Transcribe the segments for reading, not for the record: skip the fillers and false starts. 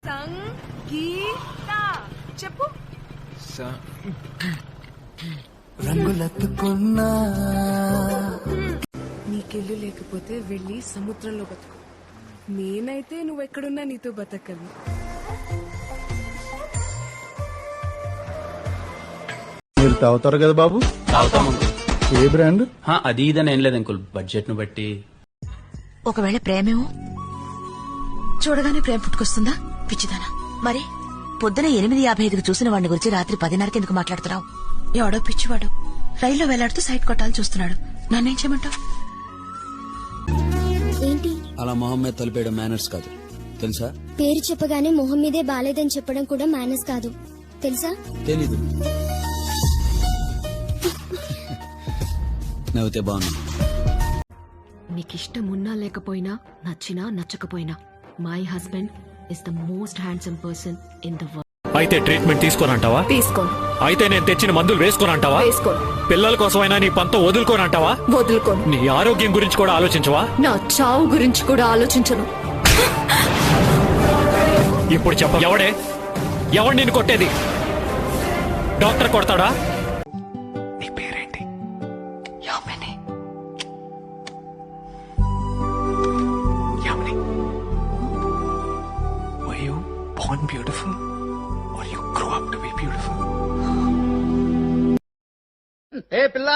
సంగీత చెప్పు. రంగులెత్తుకున్నా నీకెళ్ళు లేకపోతే వెళ్ళి సముద్రంలో బతుకు. నేనైతే నువ్వెక్కడున్నా నీతో బతకను. మీరు తాగుతారు కదా బాబు? తాగుతాము. ఏ బ్రాండ్? అది ఇదని ఏం లేదు అంకుల్, బడ్జెట్ ను బట్టి. ఒకవేళ ప్రేమేమో చూడగానే ప్రేమ పుట్టుకొస్తుందా పిచ్చిదానా? మరి పొద్దున 8:55కి చూసిన వాడిని గురించి రాత్రి 10:30కి ఎందుకు మాట్లాడుతున్నావు? ఎవడో పిచ్చివాడు రైల్లో వేలాడుతూ సైట్ కొట్టాలని చూస్తున్నాడు. నన్నేం చేయమంటావు? ఏంటి అలా మొహం మీద తలిపేయడం మేనర్స్ కాదు తెలుసా? పేరు చెప్పగానే మొహం మీదే బాలేదని చెప్పడం కూడా మేనర్స్ కాదు తెలుసా? తెలీదు. నవ్వుతే బాగున్నా. నీకిష్టం ఉన్నా లేకపోయినా, నచ్చినా నచ్చకపోయినా, my husband is the most handsome person in the world. అయితే ట్రీట్మెంట్ తీసుకోనంటావా? తీసుకోను. అయితే నేను తెచ్చిన మందులు వేసుకోనంటావా? వేసుకోను. పిల్లల కోసమైనా నీ పంతం వదులుకోనంటావా? వదులుకోను. నీ ఆరోగ్యం గురించి కూడా ఆలోచించవా? నా చావు గురించి కూడా ఆలోచించను. ఇప్పుడు చెప్ప, ఎవడు నిన్ను కొట్టేది? డాక్టర్ కొడతాడా? నీ పేరేంటి? Yamini. Yamini, were you born beautiful or you grew up to be beautiful? ఏ పిల్ల,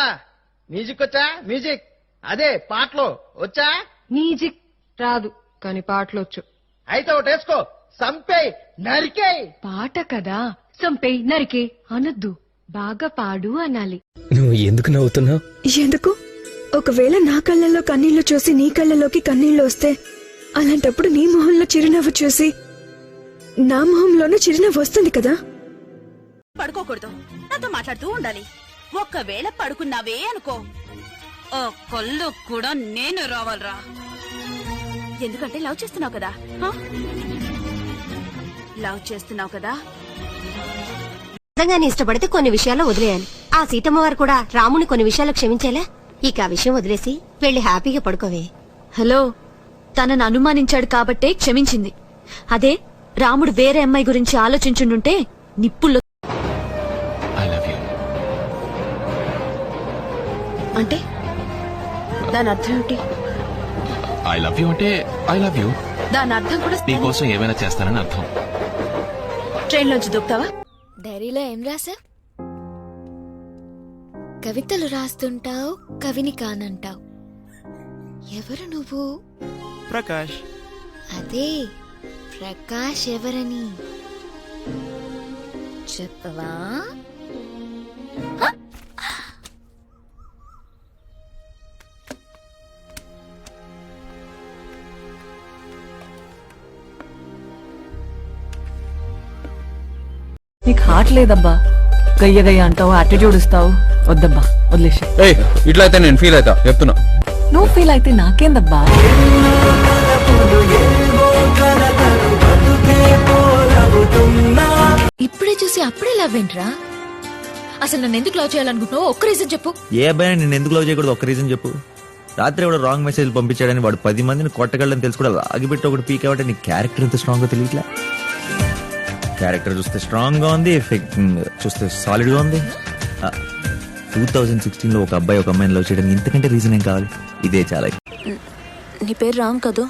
మ్యూజిక్ వచ్చా? మ్యూజిక్ అదే పాటలు వచ్చా? మ్యూజిక్ రాదు కానీ పాటలొచ్చు. అయితే ఒకటి వేసుకో, సంపే నరికే. పాట కదా, సంపే నరికే అనద్దు, బాగా పాడు అనాలి. నువ్వు ఎందుకు నవ్వుతున్నావు? ఎందుకు? ఒకవేళ నా కళ్ళల్లో కన్నీళ్లు చూసి నీ కళ్ళలోకి కన్నీళ్లు వస్తే, అలాంటప్పుడు నీ మొహంలో చిరునవ్వు చూసి నా మొహంలోనూ చిరునవ్వు వస్తుంది కదా. పడుకోకూడదు, నాతో మాట్లాడుతూ ఉండాలి. ఒక్కవేళ పడుకున్నావే అనుకో, ఓ కొల్లు కూడా నేను రావాలరా. ఎందుకంటే లవ్ చేస్తున్నావు కదా. లవ్ చేస్తున్నావు కదా. నిజంగానే ఇష్టపడితే కొన్ని విషయాల్లో వదిలేయాలి. ఆ సీతమ్మ వారు కూడా రాముని కొన్ని విషయాలు క్షమించేలా. ఇక ఆ విషయం వదిలేసి వెళ్లి హ్యాపీగా పడుకోవే. హలో, తనను అనుమానించాడు కాబట్టే క్షమించింది. అదే రాముడు వేరే అమ్మాయి గురించి ఆలోచించుంటే నిప్పుల్లో. I love you. అంటే దాని అర్థం ఏమిటి? I love you అంటే I love you. దాని అర్థం కూడా నీకోసం ఏమైనా చేస్తానని అర్థం. ట్రైన్ లోంచి దూకుతావా? డైరీలో ఏం రాసా? కవితలు రాస్తుంటావు, కవిని కానంటావు. ఎవరు నువ్వు? ప్రకాష్. అదే ప్రకాష్ ఎవరని చెప్పవా? నీకు హార్ట్ లేదబ్బా, గయ్య గయ్య అంటావు, యాటిట్యూడ్ ఇస్తావు. వద్దబ్బా, వదిలేసి. ఇట్లా అయితే నేను ఫీల్ అవుతా చెప్తున్నా. నువ్వు ఫీల్ అయితే నాకేందబ్బా. ఇప్పుడే చూసి అప్పుడే లవ్ ఏంట్రా? అసలు నన్ను ఎందుకు లవ్ చేయాలనుకుంటున్నావు? ఒక్క రీజన్ చెప్పు. ఏ అబ్బాయి నేను ఎందుకు లవ్ చేయకూడదు? ఒక్క రీజన్ చెప్పు. రాత్రి వాడు రాంగ్ మెసేజ్ పంపించాడని వాడు 10 మందిని కొట్టగలని తెలుసు కూడా ఆగిపెట్టి ఒకటి పీకేవాటే. నీ క్యారెక్టర్ ఎంత స్ట్రాంగ్ గా తెలియట్లే. క్యారెక్టర్ చూస్తే స్ట్రాంగ్ గా ఉంది, చూస్తే సాలిడ్ గా ఉంది. 2016లో ఒక అబ్బాయి ఒక అమ్మాయిని లవ్ చేయడానికి ఇంతకంటే రీజన్ ఏం కావాలి? ఇదే చాలా. నీ పేరు రామ్ కదూ?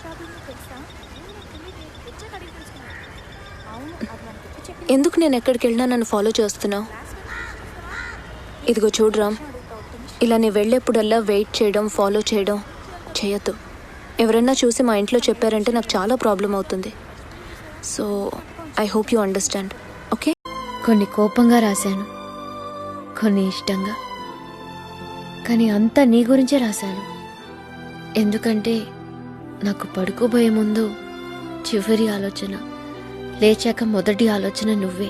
ఎందుకు నేను ఎక్కడికి వెళ్ళినా నన్ను ఫాలో చేస్తున్నావు? ఇదిగో చూడు రామ్, ఇలా నీ వెళ్ళేప్పుడల్లా వెయిట్ చేయడం, ఫాలో చేయడం చేయొద్దు. ఎవరైనా చూసి మా ఇంట్లో చెప్పారంటే నాకు చాలా ప్రాబ్లం అవుతుంది. So I hope you understand. Okay? కొన్ని కోపంగా రాశాను, కొన్ని ఇష్టంగా, కానీ అంతా నీ గురించే రాశాను. ఎందుకంటే నాకు పడుకోబోయే ముందు చివరి ఆలోచన, లేచాక మొదటి ఆలోచన నువ్వే.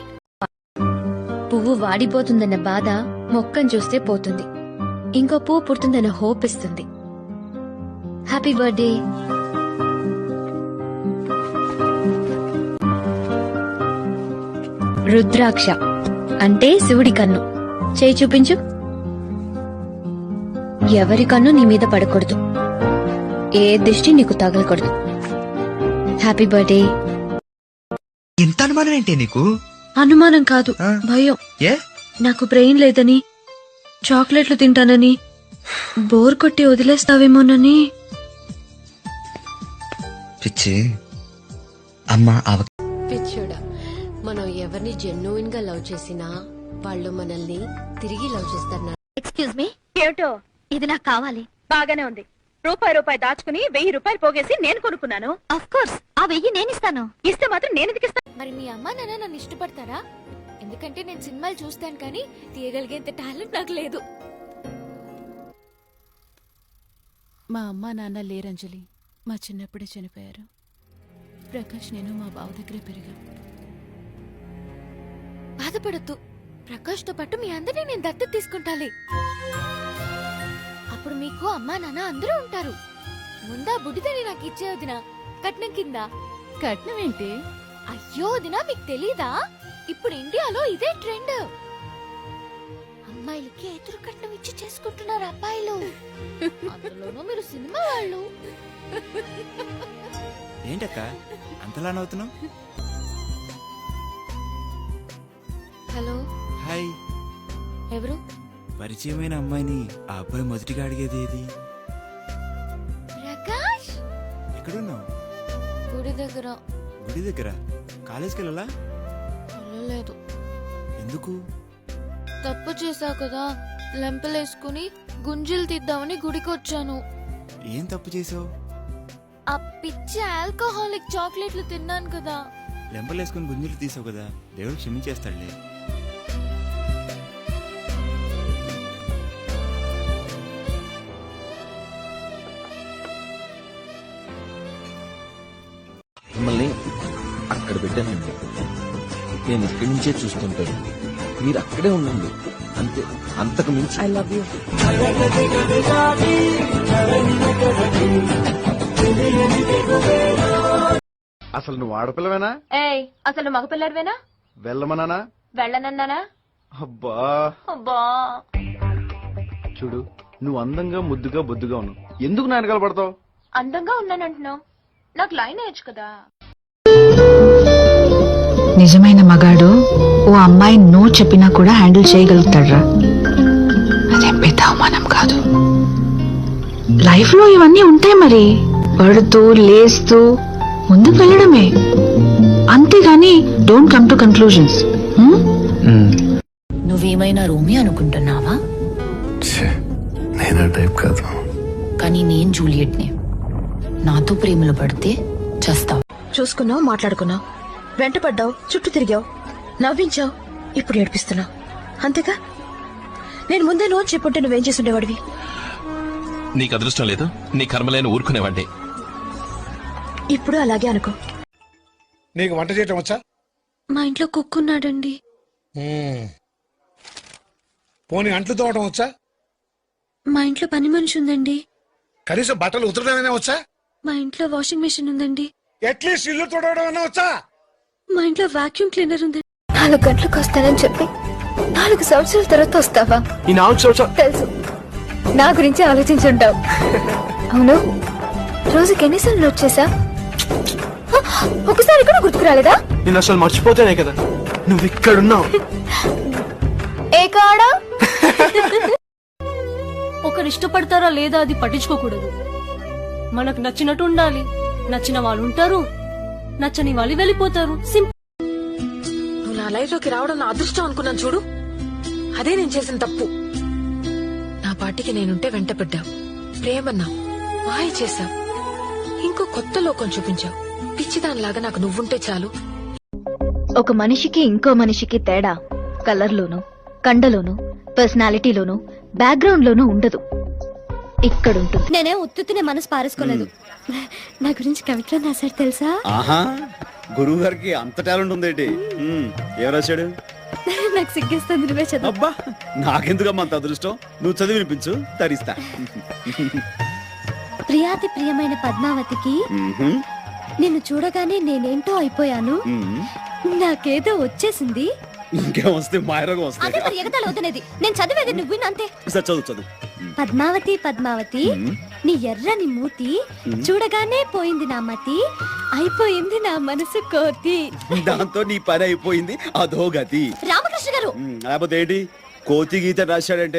పువ్వు వాడిపోతుందన్న బాధ మొక్కను చూస్తే పోతుంది, ఇంకో పువ్వు పుడుతుందన్న హోప్ ఇస్తుంది. Happy birthday. రుద్రాక్ష అంటే శివుడి కన్ను. చేయి చూపించు. ఎవరి కన్ను నీ మీద పడకూడదు, ఏ దిష్టి నీకు తగలకూడదు. Happy birthday. ఇంత అనుమానం ఏంటి నీకు? అనుమానం కాదు, భయం. ఏ? నాకు బ్రెయిన్ లేదని, చాక్లెట్లు తింటానని, బోర్ కొట్టి వదిలేస్తావేమోనని. పిచ్చి అమ్మ పిచ్చోడా, మనం ఎవరిని జెన్యున్ గా లవ్ చేసినా వాళ్ళు మనల్ని తిరిగి లవ్ చేస్తారు. ఎక్స్క్యూజ్ మీ, ఏమిటో ఇది నాకు కావాలి. బాగానే ఉంది. రూపాయి దాచుకుని 1000 రూపాయలు పోగేసి నేను కొనుక్కున్నాను. ఆఫ్ కోర్స్ ఆ 1000 నేను ఇస్తాను. ఇస్తే మాత్రం నేను ఎందుకు ఇస్తాను? మరి మీ అమ్మ నాన్న నన్ను ఇష్టపడతారా? ఎందుకంటే నేను సినిమాలు చూస్తాను కానీ తీయగలిగేంత టాలెంట్ నాకు లేదు. మా అమ్మ నాన్న లేరంజలి, మా చిన్నప్పుడే చనిపోయారు. ప్రకాష్ నేను మా బావ దగ్గరే పెరిగాం. బాధపడద్దు, ప్రకాష్ తో పాటు మీ అందరినీ నేను దత్తత తీసుకుంటాలి. అప్పుడు మీకు అమ్మా నాన్న అందరూ ఉంటారు. ముందా బుడ్డిదని నాకు ఇచ్చే వదినా, కట్నం కింద. కట్నం ఏంటి? అయ్యో వదినా, మీకు తెలీదా? ఇప్పుడు ఇండియాలో ఇదే ట్రెండ్. అమ్మాయిలకి ఎదురు కట్నం ఇచ్చి చేసుకుంటున్నారు అబ్బాయిలు. అందులోనూ మీరు సినిమా వాళ్ళు. ఏంటక్క అంతలా నవ్వుతున్నావు? Hello, hi. ఎవరు? పరిచయమైన అమ్మాయిని ఆ అబ్బాయి మొదటిగా అడిగేది ఏది? ప్రకాష్. ఎక్కడున్నావు? గుడి దగ్గర. గుడి దగ్గర? కాలేజ్కి వెళ్ళాలా? వెళ్ళలేదు. ఎందుకు? తప్పు చేశా కదా, లెంపలేసుకుని గుంజీలు తీద్దామని గుడికి వచ్చాను. ఏం తప్పు చేసావు? ఆ పిచ్చి ఆల్కహాలిక్ చాక్లెట్లు తిన్నాను కదా. లెంపలేసుకుని గుంజులు తీసావు కదా, దేవుడు క్షమించేస్తాడులే. మిమ్మల్ని అక్కడ పెట్టానండి. నేను ఇక్కడి నుంచే చూస్తుంటాను, మీరు అక్కడే ఉండండి అంతే, అంతకు మించి. I love you. అసలు నువ్వు ఆడపిల్లవేనా? ఏయ్, అసలు మగపిల్లడివేనా? వెళ్ళమన్నానా? వెళ్ళనన్నానా? అబ్బా అబ్బా, చూడు, నువ్వు అందంగా ముద్దుగా బొద్దుగా ఉన్నావు, ఎందుకు నా వెనకాల పడతావు? అందంగా ఉన్నానంటున్నావు, నాకు లైన్ వేయచ్చు కదా. నిజమైన మగాడు ఓ అమ్మాయి నో చెప్పినా కూడా హ్యాండిల్ చేయగలుగుతాడ్రా. అదేం పెద్ద అవమానం కాదు. లైఫ్ లో ఇవన్నీ ఉంటాయి మరి. పడుతూ లేస్తూ ముందుకు వెళ్ళడమే, అంతేగాని డోంట్ కమ్ టు కన్క్లూజన్స్. నువ్వేమైనా రోమి అనుకుంటున్నావా? నేనా టైప్ కాదు. కానీ నేను జూలియట్ని. నాతో ప్రేమలో పడితే చస్తావు. చూసుకున్నావు, మాట్లాడుకున్నావు, వెంటపడ్డావు, చుట్టూ తిరిగావు, నవ్వించావు, ఇప్పుడు ఏడిపిస్తున్నావు. అంతేగా? నేను ముందే నో చెప్పుంటే నువ్వేం చేసుండేవాడివి? నీకు అదృష్టం లేదు, నీ కర్మలేని ఊరుకునేవాడి. ఇప్పుడు అలాగే అనుకో. నీకు వంట చేయటం వచ్చా? మా ఇంట్లో కుక్కున్నాడండి. పోనీ అంట్లు తోవటం వచ్చా? మా ఇంట్లో పని మనిషి ఉందండి. కనీసం బట్టలు ఉతరడమైనా వచ్చా? మా ఇంట్లో వాషింగ్ మెషిన్ ఉందండి. అట్లీస్ట్ ఇల్లు తోడవడమైనా వచ్చా? మా ఇంట్లో వాక్యూమ్ క్లీనర్ ఉందండి. 4 గంటలకు వస్తానని చెప్పి 4 సంవత్సరాల తర్వాత వస్తావా? ఈ 4 సంవత్సరాలు తెలుసు, నా గురించి ఆలోచించుంటావు. అవును, రోజుకి ఎన్నిసార్లు వచ్చేసా? ఒకసారి కూడా గుర్తుకు రాలేదా? నేను అసలు మర్చిపోతేనే కదా నువ్వు ఇక్కడున్నావు. ఏ కాడా? ఒకరు ఇష్టపడతారా లేదా అది పట్టించుకోకూడదు. మనకు నచ్చినట్టు ఉండాలి. నచ్చిన వాళ్ళు ఉంటారు, నచ్చని వాళ్ళు వెళ్ళిపోతారు. నువ్వు నా లైఫ్ లోకి రావడం నా అదృష్టం అనుకున్నాను చూడు. అదే నేను చేసిన తప్పు. నా పాటికి నేనుంటే వెంట పడ్డావు, ప్రేమన్నావు, మాయ చేశావు, ఇంకో కొత్త లోకం చూపించావు. పిచ్చిదానిలాగా నాకు నువ్వుంటే చాలు. ఒక మనిషికి ఇంకో మనిషికి తేడా కలర్లోనూ, కండలోనూ, పర్సనాలిటీలోనూ, బ్యాక్గ్రౌండ్ లోనూ ఉండదు, ఇక్కడుంటుంది. నేనే ఉత్తునే మనసు పారేసుకోలేదు. నా గురించి కవిత్వం రాశాడు తెలుసా? ఆహా, గురువు గారికి అంత టాలెంట్ ఉందేంటి? ఏం రాశాడు? నాకు సిగ్గేస్తుంది, నువ్వే చదువు. అబ్బా, నాకెందుకమ్మా అంత అదృష్టం? నువ్వు చదివి వినిపించు, తరిస్తా. ప్రియాతి ప్రియమైన పద్మావతికి నిన్ను చూడగానే నేనేంటో అయిపోయాను. నాకేదో వచ్చేసింది. ఇంకేం వస్తే మాయరోగం వస్తాయి. ఎగతాళి అవుతున్నది. నేను చదివేది నువ్వు అంతే. చదువు చదువు. పద్మావతి పద్మావతి నీ ఎర్రని మూతి చూడగానే పోయింది నా మతి, అయిపోయింది నా మనసు కోతి. దాంతో నీ పని అయిపోయింది, అధో గతి. రామకృష్ణ గారు లేకపోతే ఏంటి కోతి గీత రాశాడంటే